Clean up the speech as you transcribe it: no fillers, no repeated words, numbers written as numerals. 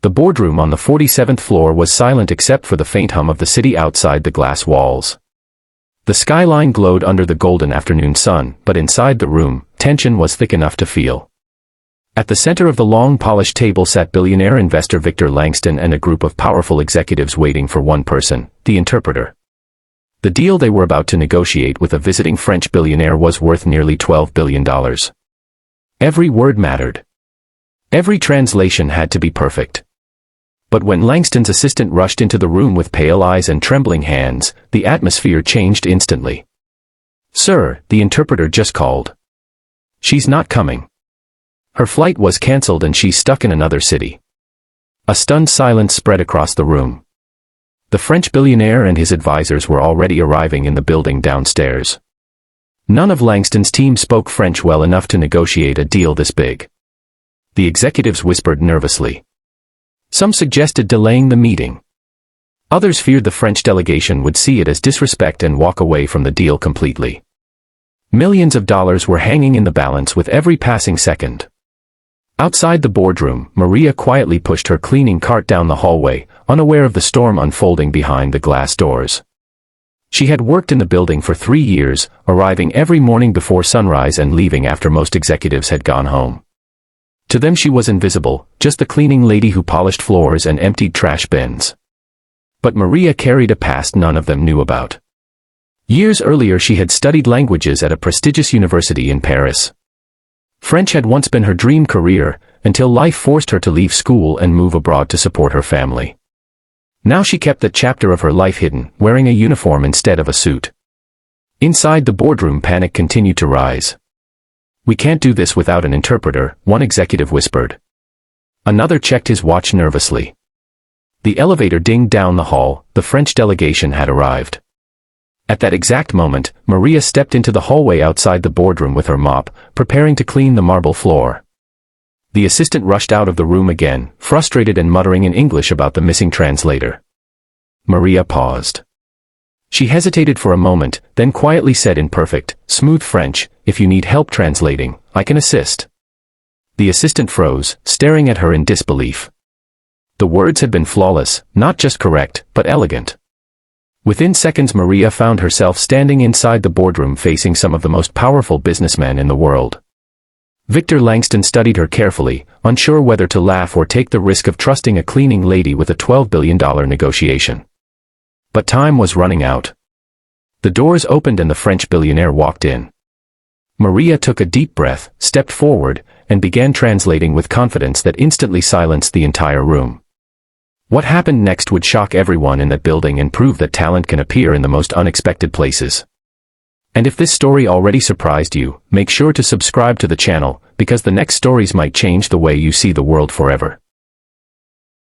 The boardroom on the 47th floor was silent except for the faint hum of the city outside the glass walls. The skyline glowed under the golden afternoon sun, but inside the room, tension was thick enough to feel. At the center of the long polished table sat billionaire investor Victor Langston and a group of powerful executives waiting for one person, the interpreter. The deal they were about to negotiate with a visiting French billionaire was worth nearly $12 billion. Every word mattered. Every translation had to be perfect. But when Langston's assistant rushed into the room with pale eyes and trembling hands, the atmosphere changed instantly. "Sir, the interpreter just called. She's not coming. Her flight was cancelled and she's stuck in another city." A stunned silence spread across the room. The French billionaire and his advisors were already arriving in the building downstairs. None of Langston's team spoke French well enough to negotiate a deal this big. The executives whispered nervously. Some suggested delaying the meeting. Others feared the French delegation would see it as disrespect and walk away from the deal completely. Millions of dollars were hanging in the balance with every passing second. Outside the boardroom, Maria quietly pushed her cleaning cart down the hallway, unaware of the storm unfolding behind the glass doors. She had worked in the building for 3 years, arriving every morning before sunrise and leaving after most executives had gone home. To them she was invisible, just the cleaning lady who polished floors and emptied trash bins. But Maria carried a past none of them knew about. Years earlier she had studied languages at a prestigious university in Paris. French had once been her dream career, until life forced her to leave school and move abroad to support her family. Now she kept that chapter of her life hidden, wearing a uniform instead of a suit. Inside the boardroom, panic continued to rise. "We can't do this without an interpreter," one executive whispered. Another checked his watch nervously. The elevator dinged down the hall. The French delegation had arrived. At that exact moment, Maria stepped into the hallway outside the boardroom with her mop, preparing to clean the marble floor. The assistant rushed out of the room again, frustrated and muttering in English about the missing translator. Maria paused. She hesitated for a moment, then quietly said in perfect, smooth French, "If you need help translating, I can assist." The assistant froze, staring at her in disbelief. The words had been flawless, not just correct, but elegant. Within seconds Maria found herself standing inside the boardroom facing some of the most powerful businessmen in the world. Victor Langston studied her carefully, unsure whether to laugh or take the risk of trusting a cleaning lady with a $12 billion negotiation. But time was running out. The doors opened and the French billionaire walked in. Maria took a deep breath, stepped forward, and began translating with confidence that instantly silenced the entire room. What happened next would shock everyone in that building and prove that talent can appear in the most unexpected places. And if this story already surprised you, make sure to subscribe to the channel, because the next stories might change the way you see the world forever.